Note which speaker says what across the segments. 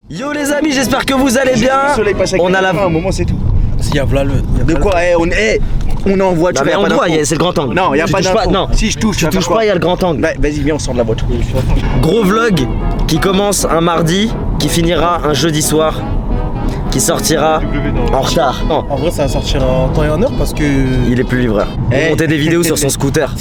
Speaker 1: Yo les amis, j'espère que vous allez bien. On a la...
Speaker 2: un moment, c'est tout.
Speaker 3: S'il y a voilà le...
Speaker 2: De quoi on est en voiture.
Speaker 1: Non, mais on voit, c'est le grand angle.
Speaker 2: Non, il n'y a pas d'info.
Speaker 1: Non,
Speaker 2: si je touche,
Speaker 1: tu touches pas, il y a le grand angle.
Speaker 2: Bah, vas-y, viens, on sort de la boîte.
Speaker 1: Gros vlog qui commence un mardi, qui finira un jeudi soir, qui sortira en retard. Non,
Speaker 3: En vrai, ça va sortir en temps et en heure parce que...
Speaker 1: il est plus livreur. Il montait des vidéos sur son scooter.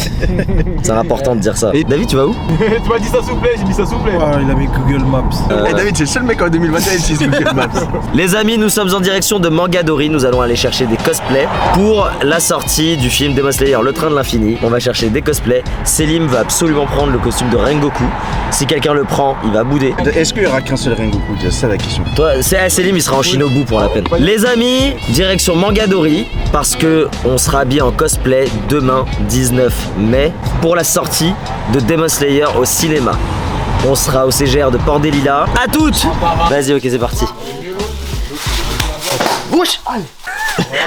Speaker 1: C'est important de dire ça. David, tu vas où?
Speaker 4: Tu m'as dit ça s'il vous plaît, j'ai dit ça s'il vous plaît.
Speaker 3: Ah, il a mis Google Maps.
Speaker 2: David, c'est le seul mec en 2021 qui utilise Google Maps.
Speaker 1: Les amis, nous sommes en direction de Mangadori. Nous allons aller chercher des cosplays pour la sortie du film Demon Slayer, Le Train de l'Infini. On va chercher des cosplays. Selim va absolument prendre le costume de Rengoku. Si quelqu'un le prend, il va bouder.
Speaker 2: Est-ce qu'il y aura qu'un seul Rengoku? C'est ça la question.
Speaker 1: Toi, Selim, il sera en Shinobu pour la peine. Les amis, direction Mangadori parce que on sera habillé en cosplay demain 19 mai pour la sortie de Demon Slayer au cinéma. On sera au CGR de Port des Lilas. À toutes. Vas-y, ok, c'est parti. Wesh.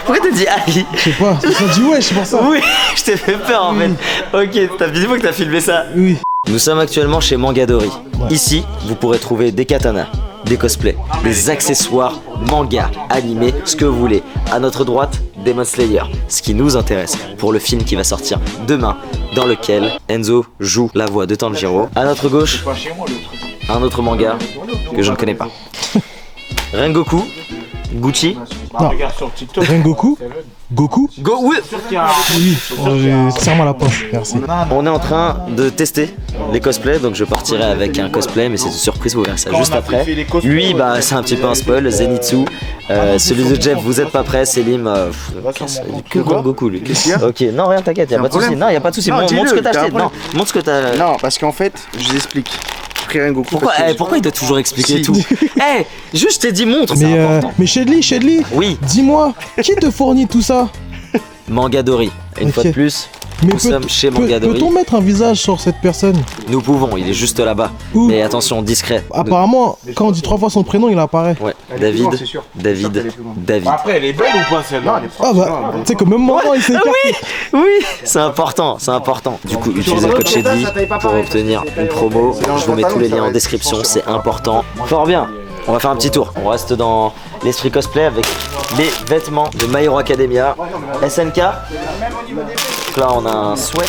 Speaker 1: Pourquoi t'as dit aïe?
Speaker 3: Je sais pas, ça dit ouais, c'est pour ça.
Speaker 1: Oui, je t'ai fait peur en fait. Ok, t'as dit que t'as filmé ça.
Speaker 3: Oui.
Speaker 1: Nous sommes actuellement chez Mangadori. Ici, vous pourrez trouver des katanas, des cosplays, des accessoires, manga, animés, ce que vous voulez. À notre droite, Demon Slayer, ce qui nous intéresse pour le film qui va sortir demain, dans lequel Enzo joue la voix de Tanjiro. À notre gauche, un autre manga que je ne connais pas. Rengoku, Gucci.
Speaker 3: Non. Rengoku Goku
Speaker 1: Oui.
Speaker 3: Oui, serre-moi la poche, merci.
Speaker 1: On est en train de tester les cosplays, donc je partirai avec un cosplay, mais c'est une surprise, vous verrez ça juste après. Lui, bah c'est un petit peu un spoil, Zenitsu. Celui de Jeff, vous êtes pas prêt, Selim. Que Goku lui. Ok, non rien, t'inquiète, y'a pas de soucis. Non, y'a pas de soucis. Montre ce que t'as acheté. Non, montre ce que t'as.
Speaker 2: Non, parce qu'en fait, je vous explique. Rengoku.
Speaker 1: Pourquoi il doit toujours expliquer tout? Juste je t'ai dit montre, c'est important.
Speaker 3: Mais Shedley,
Speaker 1: Oui.
Speaker 3: dis-moi, qui te fournit tout ça?
Speaker 1: Mangadori, une fois de plus.
Speaker 3: Mais
Speaker 1: Nous sommes chez Mangadori.
Speaker 3: Peut-on mettre un visage sur cette personne?
Speaker 1: Nous pouvons, il est juste là-bas.
Speaker 3: Où?
Speaker 1: Mais attention, discret.
Speaker 3: Apparemment, quand on dit 3 fois son prénom, il apparaît.
Speaker 1: Ouais, David.
Speaker 4: Après, elle est belle ou pas celle-là?
Speaker 3: Ah bah, tu sais que même maintenant, il s'est écarté.
Speaker 1: Oui, c'est important, c'est important. Du coup, utilisez le code Shedley pour obtenir une promo. Je vous mets tous les liens en description, c'est important. Fort bien, on va faire un petit tour. On reste dans l'esprit cosplay avec les vêtements de My Hero Academia. SNK. Donc là, on a un sweat.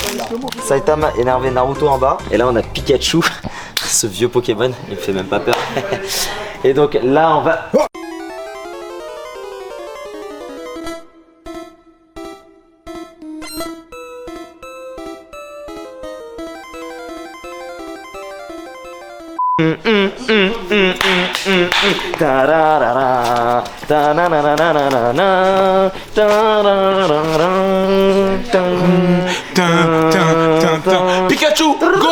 Speaker 1: Saitama énervé Naruto en bas. Et là, on a Pikachu, ce vieux Pokémon, il me fait même pas peur. Et donc là, on va...
Speaker 4: Pikachu, go!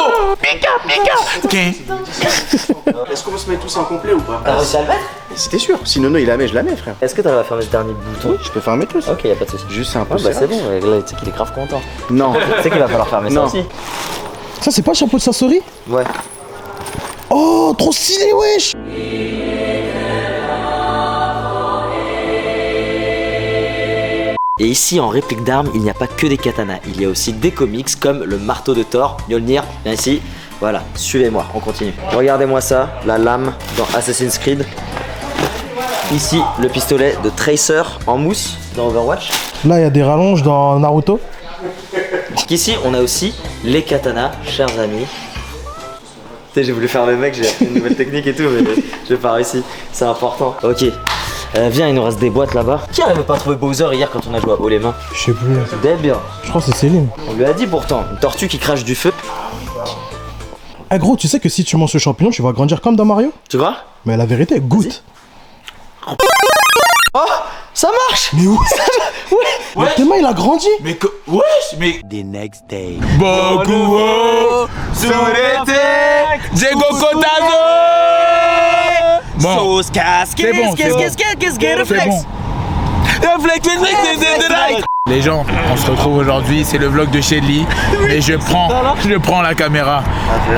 Speaker 2: Est-ce qu'on se met tous en complet ou pas?
Speaker 1: T'as réussi à le mettre?
Speaker 2: C'était sûr. Si Nono il la met, je la mets, frère.
Speaker 1: Est-ce que t'arrives à fermer ce dernier bouton?
Speaker 2: Je peux fermer tous.
Speaker 1: Ok, y'a pas de soucis.
Speaker 2: Juste c'est un peu.
Speaker 1: Ah bah c'est bon, là tu sais qu'il est grave content.
Speaker 2: Non.
Speaker 1: Tu sais qu'il va falloir fermer ça
Speaker 2: Non.
Speaker 1: aussi.
Speaker 3: Ça, c'est pas le chapeau de Sasori?
Speaker 1: Ouais.
Speaker 3: Oh, trop stylé, wesh!
Speaker 1: Et ici, en réplique d'armes, il n'y a pas que des katanas. Il y a aussi des comics comme le marteau de Thor. Mjolnir, viens ici. Voilà, suivez-moi, on continue. Regardez-moi ça, la lame dans Assassin's Creed. Ici, le pistolet de Tracer en mousse dans Overwatch.
Speaker 3: Là, il y a des rallonges dans Naruto.
Speaker 1: Ici, on a aussi les katanas, chers amis. Tu sais, j'ai voulu faire le mec, j'ai appris une nouvelle technique et tout, mais j'ai pas réussi. C'est important. Ok. Viens, il nous reste des boîtes là-bas. Qui avait pas trouvé Bowser hier quand on a joué à haut les mains?
Speaker 3: Je sais plus.
Speaker 1: Deb,
Speaker 3: Je crois que c'est Céline.
Speaker 1: on lui a dit pourtant. Une tortue qui crache du feu.
Speaker 3: Eh gros, tu sais que si tu manges ce champignon, tu vas grandir comme dans Mario?
Speaker 1: Tu crois?
Speaker 3: Mais la vérité, goûte.
Speaker 1: Oh, ça marche.
Speaker 3: Mais où? Mais tes mains, il a grandi.
Speaker 4: Mais que. Wesh, mais.
Speaker 5: The next day.
Speaker 4: Bokuo Surete Diego Cotazo. Bon. C'est bon, c'est bon.
Speaker 1: Qu'est-ce
Speaker 4: C'est bon. Réflexe. Les gens, on se retrouve aujourd'hui, c'est le vlog de Shelly, mais je prends la caméra.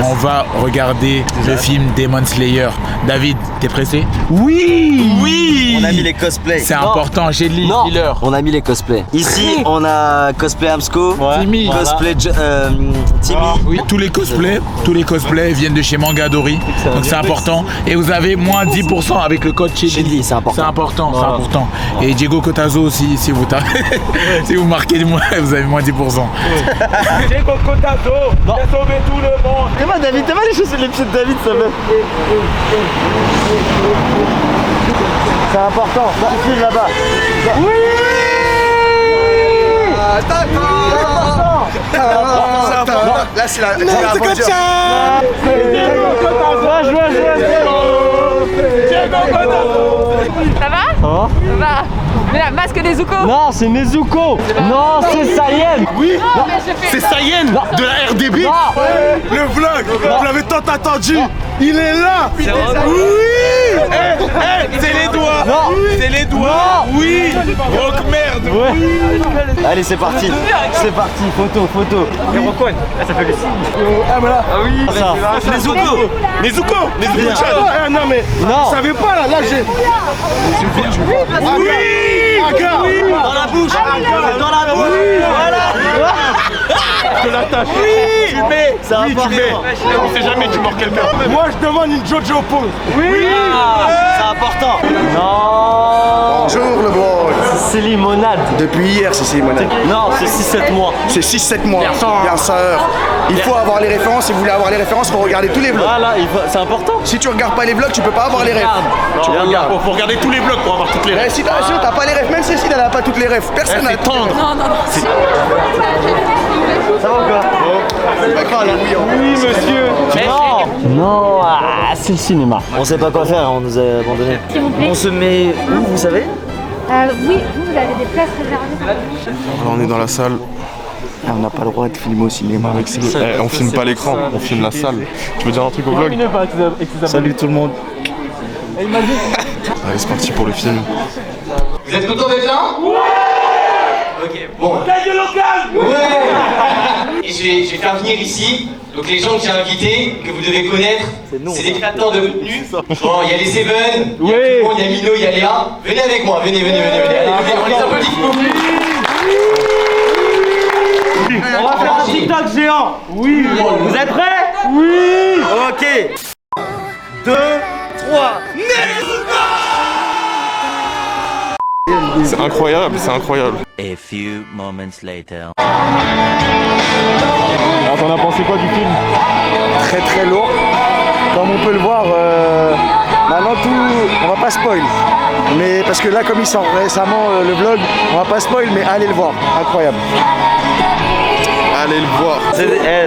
Speaker 4: On va regarder le film Demon Slayer. David, t'es pressé?
Speaker 1: Oui. On a mis les cosplays.
Speaker 4: C'est important, Shelly, dis-leur.
Speaker 1: On a mis les cosplays. Ici, on a cosplay Amsco,
Speaker 4: Timmy,
Speaker 1: cosplay Timmy.
Speaker 4: Oui, tous les cosplays viennent de chez Mangadori, donc c'est important. Et vous avez moins 10% avec le code Shelly.
Speaker 1: C'est important.
Speaker 4: C'est important, c'est important. Et Diego Cotazo aussi, si vous si vous marquez moins, vous avez moins 10%. Diego Cotazo, il a sauvé tout le monde.
Speaker 1: T'es pas David, t'es pas les pieds de David, ça va. C'est important, il file là-bas. Oui.
Speaker 2: Là, c'est la.
Speaker 3: C'est comme ça.
Speaker 5: Ça va? Ça va. Mais la masque des Zuko?
Speaker 1: Non, c'est Nezuko. Non, c'est Sayen. Oui.
Speaker 3: C'est Sayen de la RDB. Le vlog, vous l'avez tant attendu. Il est là. Oui.
Speaker 4: C'est les doigts.
Speaker 1: Non.
Speaker 4: C'est les doigts. Oui. Donc merde.
Speaker 1: Ouais. Allez, c'est parti. C'est parti. Photo.
Speaker 3: Ah, voilà.
Speaker 1: Ah oui. Ça.
Speaker 3: Nezuko. Ah, non, mais.
Speaker 1: Non.
Speaker 3: Vous savez pas là, j'ai. Aga.
Speaker 1: Dans la bouche. Dans la bouche. Voilà.
Speaker 3: De la tâche.
Speaker 1: Oui. C'est important.
Speaker 3: On sait jamais, tu mords quelqu'un. Moi, je demande une Jojo pose.
Speaker 1: C'est important. Non.
Speaker 2: Bonjour le boy.
Speaker 1: C'est limonade.
Speaker 2: Depuis hier, c'est limonade.
Speaker 1: Non, c'est 6-7 mois.
Speaker 2: C'est 6-7 mois. Bien sûr. Il faut avoir les références. Si vous voulez avoir les références, il faut regarder tous les vlogs.
Speaker 1: Voilà, c'est important.
Speaker 2: Si tu regardes pas les vlogs, tu peux pas avoir les refs.
Speaker 1: Tu regardes.
Speaker 3: Faut regarder tous les vlogs pour avoir toutes les
Speaker 2: Mais si t'as pas les refs, même Cécile elle a pas toutes les refs. Personne n'a tendre.
Speaker 5: Non.
Speaker 1: Ça va ou quoi?
Speaker 2: Oui, monsieur.
Speaker 1: Non, c'est le cinéma. On sait pas quoi faire, on nous a abandonnés.
Speaker 5: S'il vous plaît.
Speaker 1: On se met où, vous savez?
Speaker 5: Oui, vous avez des places réservées.
Speaker 6: Alors on est dans la salle.
Speaker 2: On n'a pas le droit de filmer au cinéma avec ça.
Speaker 6: On filme pas l'écran, on filme la salle. Tu veux dire un truc au vlog?
Speaker 2: Salut tout le monde.
Speaker 6: Allez, c'est parti pour le film.
Speaker 7: Vous êtes content d'être là? Ouais. Ok, bon. Ouais. Et je vais faire venir ici, donc les gens que j'ai invités, que vous devez connaître, c'est des créateurs de contenu. Bon, il y a les Seven, il y a tout le monde, il y a Mino, il y a Léa. Venez avec moi, venez. Allez, on les applaudit.
Speaker 1: On va faire un TikTok géant. Oui. Vous êtes prêts? Oui. Ok. 2, 3.
Speaker 6: C'est incroyable, c'est incroyable.
Speaker 8: A few moments later.
Speaker 6: Alors t'en as pensé quoi du film?
Speaker 2: Très lourd. Comme on peut le voir, maintenant on va pas spoil. Mais parce que là, comme il sort récemment le vlog, on va pas spoil, mais allez le voir. Incroyable.
Speaker 6: Allez le voir.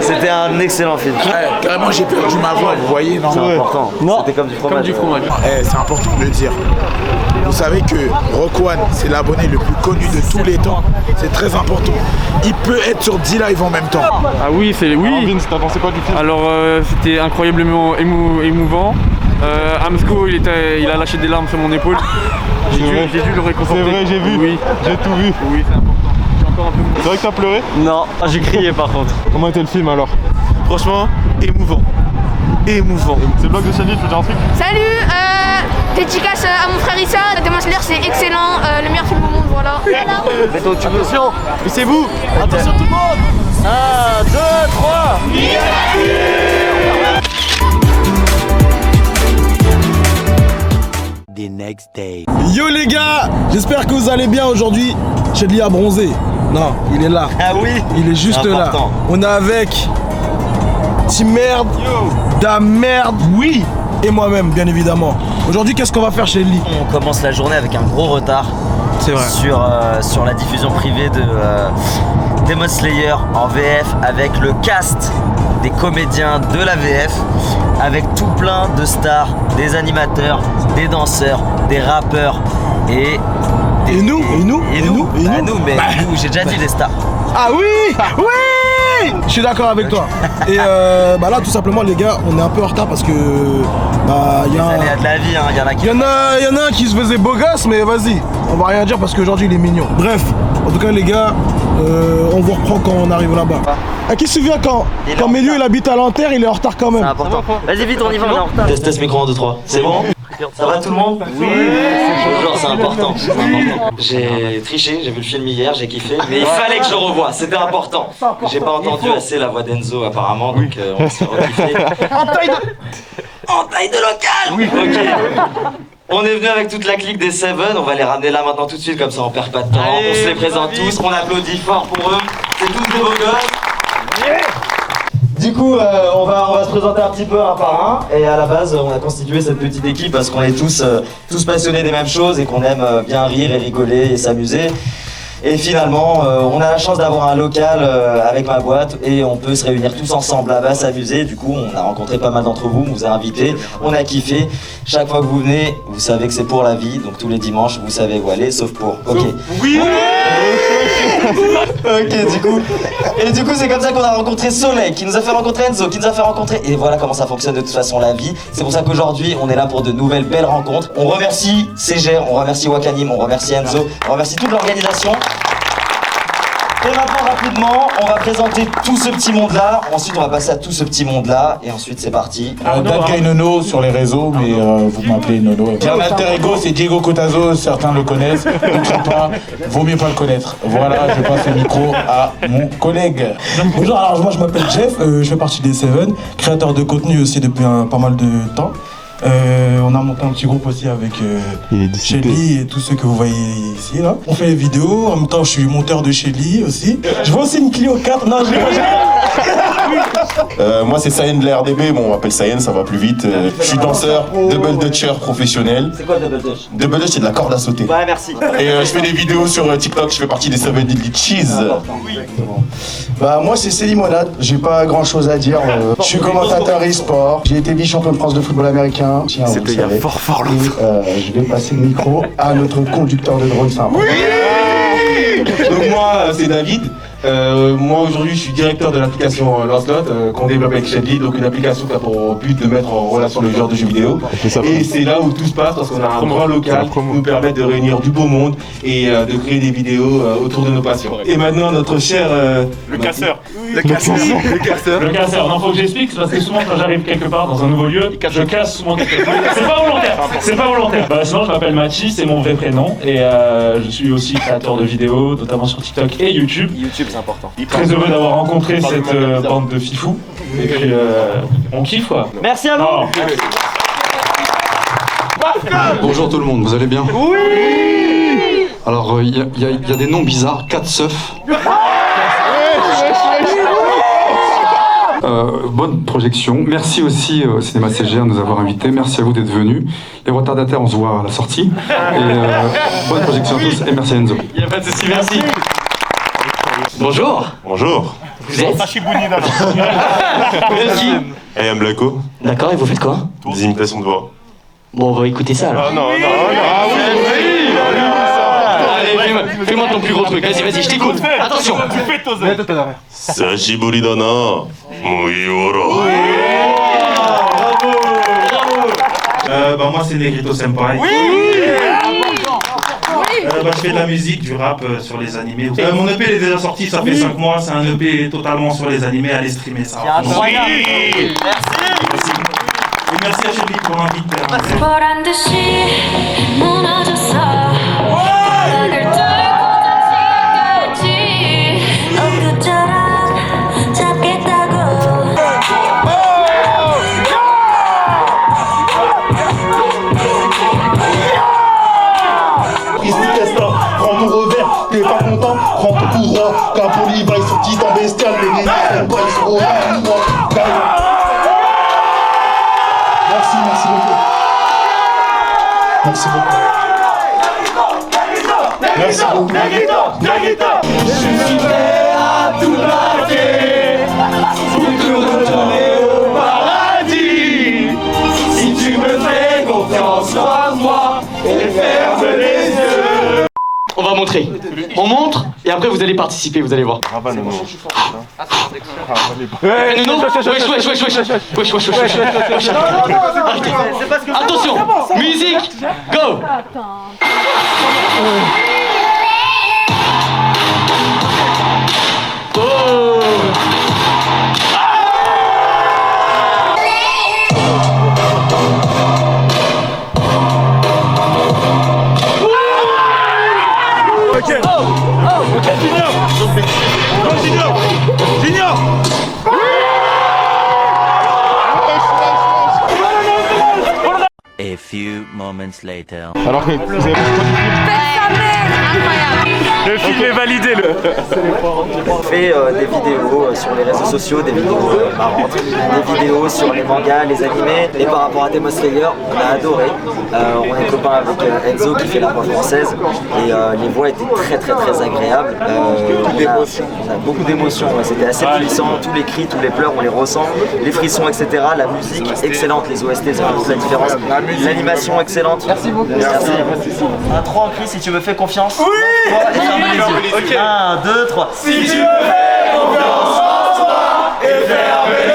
Speaker 1: C'était un excellent film.
Speaker 4: Carrément, j'ai perdu ma voix, vous voyez, non?
Speaker 1: C'est important. C'était comme du fromage.
Speaker 4: C'est important de le dire. Vous savez que Rock1, c'est l'abonné le plus connu de tous les temps. C'est très important. Il peut être sur 10 lives en même temps.
Speaker 9: Ah oui, c'est oui.
Speaker 6: Vince, t'as pensé quoi du film?
Speaker 9: Alors c'était incroyablement émouvant. Amsco, il a lâché des larmes sur mon épaule. J'ai dû le réconforter.
Speaker 6: C'est vrai, j'ai vu.
Speaker 9: Oui.
Speaker 6: J'ai tout vu.
Speaker 9: Oui, c'est important. J'ai encore un peu.
Speaker 6: C'est vrai que t'as pleuré?
Speaker 1: Non, j'ai crié par contre.
Speaker 6: Comment était le film alors?
Speaker 9: Franchement, émouvant.
Speaker 6: C'est le blog de Shelly, tu veux dire un truc?
Speaker 5: Salut, dédicace à mon frère Issa. Demon Slayer, c'est excellent, le meilleur film au monde, voilà.
Speaker 1: Faites attention, c'est vous. Attention tout le monde. 1, 2, 3.
Speaker 8: The next day.
Speaker 3: Yo les gars, j'espère que vous allez bien aujourd'hui. Shelly a bronzé. Non, il est là.
Speaker 1: Ah oui.
Speaker 3: Il est juste là.
Speaker 1: Important.
Speaker 3: On est avec Team Merde, Dame Merde, oui, et moi-même, bien évidemment. Aujourd'hui, qu'est-ce qu'on va faire chez Shelly?
Speaker 1: On commence la journée avec un gros retard.
Speaker 3: C'est vrai.
Speaker 1: Sur la diffusion privée de Demon Slayer en VF avec le cast des comédiens de la VF, avec tout plein de stars, des animateurs, des danseurs, des rappeurs et
Speaker 3: nous,
Speaker 1: j'ai déjà dit les stars.
Speaker 3: Ah oui, oui, je suis d'accord avec toi. Et là, tout simplement, les gars, on est un peu en retard parce que il y a
Speaker 1: aléas de la vie, hein, il y en a qui.
Speaker 3: Il y en a un qui se faisait beau gosse, mais vas-y, on va rien dire parce qu'aujourd'hui il est mignon. Bref, En tout cas, les gars, on vous reprend quand on arrive là-bas. À qui se souvient quand Mélieu il habite à Nanterre, il est en retard quand même.
Speaker 1: C'est important. Vas-y vite, on y va, on est en retard. Test micro 1, 2, 3. C'est bon? Ça va tout le monde? Oui. Bonjour, c'est important. J'ai triché, j'ai vu le film hier, j'ai kiffé. Mais il fallait que je le revoie, c'était important. J'ai pas entendu assez la voix d'Enzo apparemment, donc on se fait rekiffer. En taille de local. Oui. Ok. On est venu avec toute la clique des Seven, on va les ramener là maintenant tout de suite, comme ça on perd pas de temps. Allez, on se les présente tous, on applaudit fort pour eux. C'est tous des beaux gosses. Du coup, on va se présenter un petit peu un par un. Et à la base, on a constitué cette petite équipe parce qu'on est tous passionnés des mêmes choses et qu'on aime bien rire et rigoler et s'amuser. Et finalement, on a la chance d'avoir un local avec ma boîte et on peut se réunir tous ensemble là-bas, s'amuser. Du coup, on a rencontré pas mal d'entre vous, on vous a invités, on a kiffé. Chaque fois que vous venez, vous savez que c'est pour la vie. Donc tous les dimanches, vous savez où aller, sauf pour... Ok. Oui. Ok, du coup, c'est comme ça qu'on a rencontré Soleil, qui nous a fait rencontrer Enzo, qui nous a fait rencontrer... Et voilà comment ça fonctionne de toute façon la vie. C'est pour ça qu'aujourd'hui, on est là pour de nouvelles belles rencontres. On remercie Ségère, on remercie Wakanim, on remercie Enzo, on remercie toute l'organisation. Et maintenant, rapidement, on va présenter tout ce petit monde-là. Ensuite, on va passer à tout ce petit monde-là. Et ensuite, c'est parti.
Speaker 4: Dadguy Nono sur les réseaux, mais vous m'appelez Nono. J'ai un alter ego, c'est Diego Cotazo, certains le connaissent. D'autres pas, vaut mieux pas le connaître. Voilà, je passe le micro à mon collègue.
Speaker 10: Bonjour, alors moi je m'appelle Jeff, je fais partie des Seven, créateur de contenu aussi depuis pas mal de temps. On a monté un petit groupe aussi avec Shelly et tous ceux que vous voyez ici là. On fait les vidéos, en même temps je suis monteur de Shelly aussi. Je vois aussi une Clio 4, non je
Speaker 6: moi c'est Sayen de la RDB, bon on m'appelle Sayen, ça va plus vite. Je suis danseur, double dutcher professionnel.
Speaker 1: C'est quoi double dutch?
Speaker 6: Double dutch c'est de la corde à sauter.
Speaker 1: Ouais, merci.
Speaker 6: Et je fais des vidéos sur TikTok, je fais partie des 7 Deadly Cheese.
Speaker 2: Bah moi c'est Célimonade, j'ai pas grand chose à dire. Je suis commentateur e-sport, j'ai été vice-champion de France de football américain. C'était il y a fort longtemps. Je vais passer le micro à notre conducteur de drone sympa.
Speaker 11: Donc moi c'est David. Moi aujourd'hui je suis directeur de l'application Lancelot qu'on développe avec Shelly, donc une application qui a pour but de mettre en relation les joueurs de jeux vidéo. Et c'est là où tout se passe parce qu'on a un grand local qui nous permet de réunir du beau monde et de créer des vidéos autour de nos passions. Et maintenant notre cher...
Speaker 6: Le casseur.
Speaker 11: Le casseur.
Speaker 12: Le casseur. Non, faut que j'explique, c'est parce que souvent quand j'arrive quelque part dans un nouveau lieu, je casse souvent quelque chose. C'est pas volontaire. C'est pas volontaire. Bah sinon je m'appelle Mathis, c'est mon vrai prénom et je suis aussi créateur de vidéos, notamment sur TikTok et YouTube.
Speaker 1: YouTube c'est important.
Speaker 12: Très heureux d'avoir rencontré cette bande de fifous. Et puis on kiffe quoi.
Speaker 1: Merci à vous.
Speaker 13: Bonjour tout le monde, vous allez bien? Oui. Alors il y a des noms bizarres, 4 seufs. Bonne projection. Merci aussi au Cinéma CGR de nous avoir invités. Merci à vous d'être venus. Les retardataires, on se voit à la sortie. Et bonne projection à tous et merci Enzo.
Speaker 12: Il n'y a pas de souci, merci.
Speaker 1: Bonjour.
Speaker 6: Bonjour.
Speaker 1: Vous êtes qui?
Speaker 6: AM Blacko.
Speaker 1: D'accord, et vous faites quoi?
Speaker 6: Des imitations de voix.
Speaker 1: Bon, on va écouter ça alors.
Speaker 6: Non.
Speaker 1: Allez, fais-moi ton plus gros truc. Vas-y, je t'écoute. Attention.
Speaker 6: Sashiburi-dana. Muyoro.
Speaker 14: Bah moi c'est Negrito Senpai. Je fais de la musique, du rap sur les animés. Mon EP il est déjà sorti, ça fait 5 mois, c'est un EP totalement sur les animés, allez streamer ça.
Speaker 1: Incroyable.
Speaker 14: Merci. Et merci à Shelly pour l'inviter.
Speaker 11: Prends ton revers, t'es pas content, prends ton courroie. Capoli va sur titan bestial, les nés sont pas sur au Merci beaucoup. Merci beaucoup.
Speaker 7: Je suis prêt à tout plaquer pour te retourner au paradis. Si tu me fais confiance, crois-moi et ferme les yeux.
Speaker 15: On va montrer. On montre et après vous allez participer, vous allez voir. Wesh. Attention, musique, go.
Speaker 8: moments later.
Speaker 9: Alors que vous avez le film est validé.
Speaker 1: On fait des vidéos sur les réseaux sociaux, des vidéos marrantes, des vidéos sur les mangas, les animés. Et par rapport à Demon Slayer, on a adoré. On est copains avec Enzo qui fait la voix française et les voix étaient très agréables. On a beaucoup d'émotions, c'était assez puissant. Tous les cris, tous les pleurs, on les ressent. Les frissons, etc. La musique excellente, les OST, ça fait toute la différence. L'animation excellente. Merci beaucoup. Merci. Un 3 en cri si tu me fais confiance. Oui. 3 et ferme les yeux. Okay. 1, 2, 3. Si tu me fais confiance en toi et ferme les yeux.